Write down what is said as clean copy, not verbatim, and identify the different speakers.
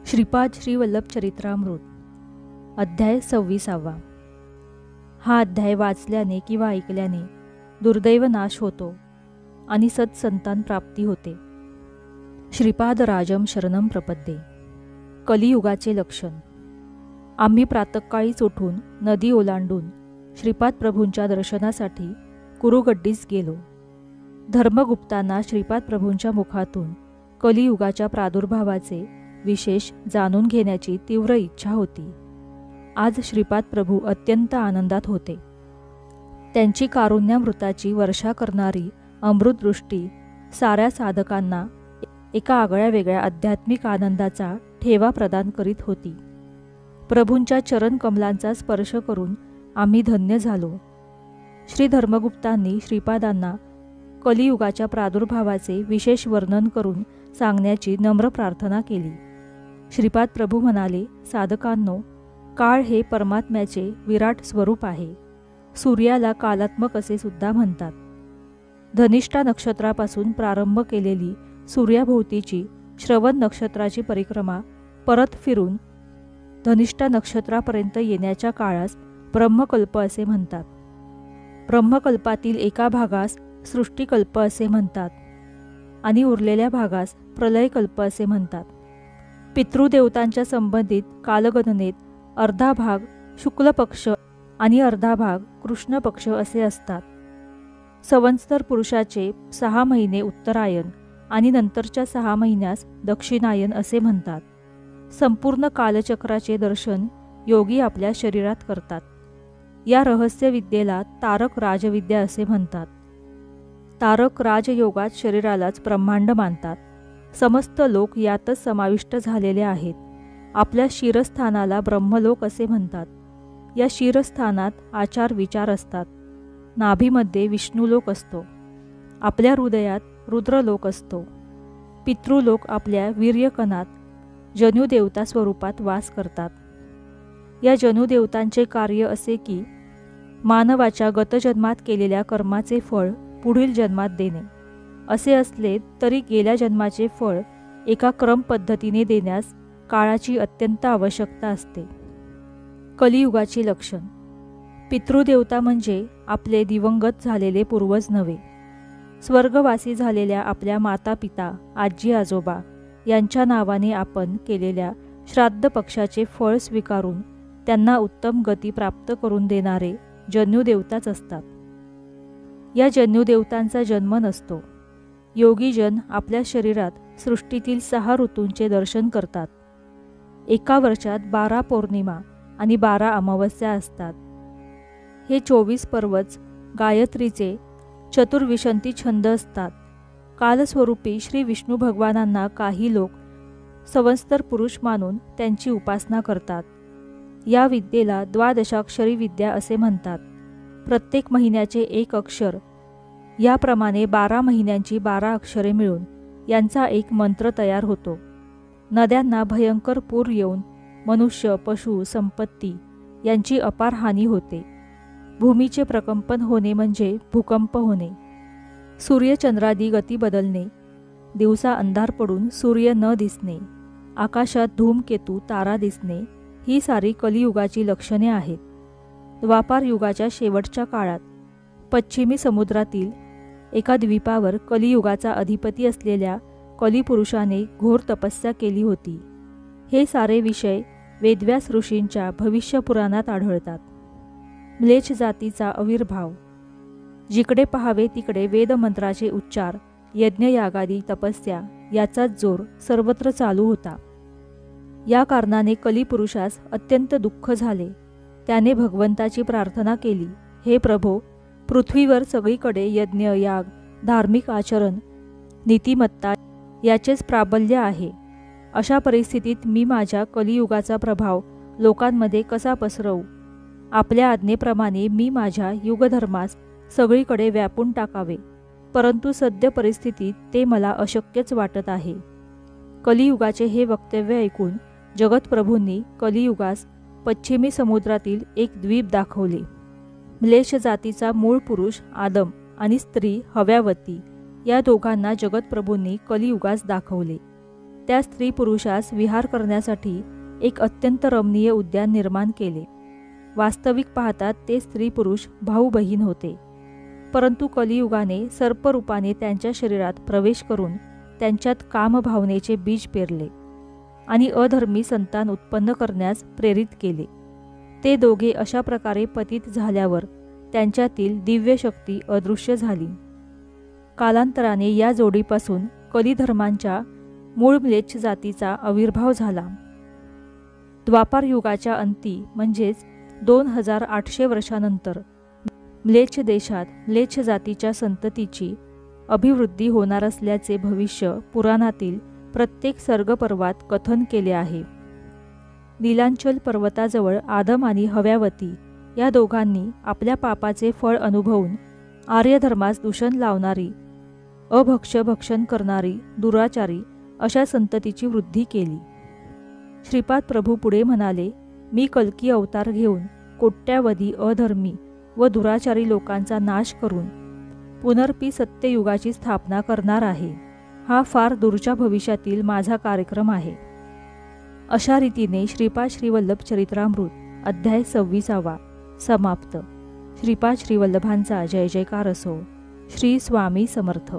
Speaker 1: श्रीपाद श्रीवल्लभ चरित्रामृत अध्याय 26. हा अध्याय वाचल्याने किंवा ऐकल्याने दुर्दैव नाश होतो आणि सत्संतान प्राप्ती होते. श्रीपाद राजम शरणम प्रपद्ये. कलियुगाचे लक्षण. आम्ही प्रातःकाळीच उठून नदी ओलांडून श्रीपाद प्रभूंच्या दर्शनासाठी कुरुगड्डीस गेलो. धर्मगुप्तांना श्रीपाद प्रभूंच्या मुखातून कलियुगाच्या प्रादुर्भावाचे विशेष जाणून घेण्याची तीव्र इच्छा होती. आज श्रीपाद प्रभू अत्यंत आनंदात होते. त्यांची कारुण्यामृताची वर्षा करणारी अमृतदृष्टी साऱ्या साधकांना एका आगळ्या वेगळ्या आध्यात्मिक आनंदाचा ठेवा प्रदान करीत होती. प्रभूंच्या चरण कमलांचा स्पर्श करून आम्ही धन्य झालो. श्री धर्मगुप्तांनी श्रीपादांना कलियुगाच्या प्रादुर्भावाचे विशेष वर्णन करून सांगण्याची नम्र प्रार्थना केली. श्रीपाद प्रभू म्हणाले, साधकांनो, काळ हे परमात्म्याचे विराट स्वरूप आहे. सूर्याला कालात्मक असे सुद्धा म्हणतात. धनिष्ठा नक्षत्रापासून प्रारंभ केलेली सूर्याभोवतीची श्रवण नक्षत्राची परिक्रमा परत फिरून धनिष्ठा नक्षत्रापर्यंत येण्याच्या काळास ब्रह्मकल्प असे म्हणतात. ब्रह्मकल्पातील एका भागास सृष्टिकल्प असे म्हणतात आणि उरलेल्या भागास प्रलयकल्प असे म्हणतात. पितृदेवतांच्या संबंधित कालगणनेत अर्धा भाग शुक्ल पक्ष आणि अर्धा भाग कृष्ण पक्ष असे असतात. संवत्सर पुरुषाचे 6 महिने उत्तरायण आणि नंतरच्या 6 महिन्यास दक्षिणायन असे म्हणतात. संपूर्ण कालचक्राचे दर्शन योगी आपल्या शरीरात करतात. या रहस्यविद्येला तारक राजविद्या असे म्हणतात. तारक राजयोगात शरीरालाच ब्रह्मांड मानतात. समस्त लोक यातच समाविष्ट झालेले आहेत. आपल्या शिरस्थानाला ब्रह्मलोक असे म्हणतात. या शिरस्थानात आचार विचार असतात. नाभीमध्ये विष्णुलोक असतो. आपल्या हृदयात रुद्रलोक असतो. पितृलोक आपल्या वीर्यकणात जनुदेवता स्वरूपात वास करतात. या जनुदेवतांचे कार्य असे की मानवाच्या गतजन्मात केलेल्या कर्माचे फळ पुढील जन्मात देणे. असे असले तरी गेल्या जन्माचे फळ एका क्रम पद्धतीने देण्यास काळाची अत्यंत आवश्यकता असते. कलियुगाची लक्षण. पितृदेवता म्हणजे आपले दिवंगत झालेले पूर्वज नव्हे. स्वर्गवासी झालेल्या आपल्या माता पिता आजी आजोबा यांच्या नावाने आपण केलेल्या श्राद्ध पक्षाचे फळ स्वीकारून त्यांना उत्तम गती प्राप्त करून देणारे जन्युदेवताच असतात. या जन्युदेवतांचा जन्म नसतो. योगीजन आपल्या शरीरात सृष्टीतील 6 ऋतूंचे दर्शन करतात. एका वर्षात 12 पौर्णिमा आणि 12 अमावस्या असतात. हे 24 पर्वच गायत्रीचे चतुर्विशंती छंद असतात. कालस्वरूपी श्री विष्णू भगवानांना काही लोक संवत्सर पुरुष मानून त्यांची उपासना करतात. या विद्येला द्वादशाक्षरी विद्या असे म्हणतात. प्रत्येक महिन्याचे 1 अक्षर, याप्रमाणे 12 महिन्यांची 12 अक्षरे मिळून यांचा एक मंत्र तयार होतो. नद्यांना भयंकर पूर येऊन मनुष्य पशु संपत्ती यांची अपार हानी होते. भूमीचे प्रकंपन होणे म्हणजे भूकंप होणे. सूर्यचंद्रादी गती बदलणे, दिवसा अंधार पडून सूर्य न दिसणे, आकाशात धूमकेतू तारा दिसणे ही सारी कलियुगाची लक्षणे आहेत. द्वापार युगाच्या शेवटच्या काळात पश्चिमी समुद्रातील एका द्वीपावर कलियुगाचा अधिपती असलेल्या कलिपुरुषाने घोर तपस्या केली होती. हे सारे विषय वेदव्यास ऋषींच्या भविष्यपुराणात आढळतात. म्लेच्छ जातीचा आविर्भाव. जिकडे पाहावे तिकडे वेदमंत्राचे उच्चार, यज्ञयागादी तपस्या याचाच जोर सर्वत्र चालू होता. या कारणाने कलिपुरुषास अत्यंत दुःख झाले. त्याने भगवंताची प्रार्थना केली, हे प्रभो, पृथ्वीवर सगळीकडे यज्ञ याग धार्मिक आचरण नीतिमत्ता याचेच प्राबल्य आहे. अशा परिस्थितीत मी माझ्या कलियुगाचा प्रभाव लोकांमध्ये कसा पसरवू? आपल्या आज्ञेप्रमाणे मी माझ्या युगधर्मास सगळीकडे व्यापून टाकावे, परंतु सद्य परिस्थितीत ते मला अशक्यच वाटत आहे. कलियुगाचे हे वक्तव्य ऐकून जगतप्रभूंनी कलियुगास पश्चिमी समुद्रातील एक द्वीप दाखवले. म्लेच्छ जातीचा मूळ पुरुष आदम आणि स्त्री हव्यावती या दोघांना जगतप्रभूंनी कलियुगास दाखवले. त्या स्त्री पुरुषास विहार करण्यासाठी एक अत्यंत रमणीय उद्यान निर्माण केले. वास्तविक पाहता ते स्त्री पुरुष भाऊ बहीण होते, परंतु कलियुगाने सर्परूपाने त्यांच्या शरीरात प्रवेश करून त्यांच्यात कामभावनेचे बीज पेरले आणि अधर्मी संतान उत्पन्न करण्यास प्रेरित केले. ते दोघे अशा प्रकारे पतित झाल्यावर त्यांच्यातील दिव्य शक्ती अदृश्य झाली. कालांतराने या जोडीपासून कलिधर्मांच्या मूळ म्लेच्छ जातीचा आविर्भाव झाला. द्वापार युगाच्या अंती म्हणजेच 2800 वर्षानंतर म्लेच्छ देशात म्लेच्छ जातीच्या संततीची अभिवृद्धी होणार असल्याचे भविष्य पुराणातील प्रत्येक सर्गपर्वात कथन केले आहे. नीलांचल पर्वताजवळ आदम आणि हव्यावती या दोघांनी आपल्या पापाचे फळ अनुभवून आर्यधर्मास दूषण लावणारी, अभक्ष्य भक्षण करणारी, दुराचारी अशा संततीची वृद्धी केली. श्रीपाद प्रभू पुढे म्हणाले, मी कल्की अवतार घेऊन कोट्यावधी अधर्मी व दुराचारी लोकांचा नाश करून पुनर्पी सत्ययुगाची स्थापना करणार आहे. हा फार दूरच्या भविष्यातील माझा कार्यक्रम आहे. अशा रीतीने श्रीपाद श्रीवल्लभ चरित्रामृत अध्याय 26 समाप्त. श्रीपाद श्रीवल्लभांचा जय जयकार असो. श्री स्वामी समर्थ.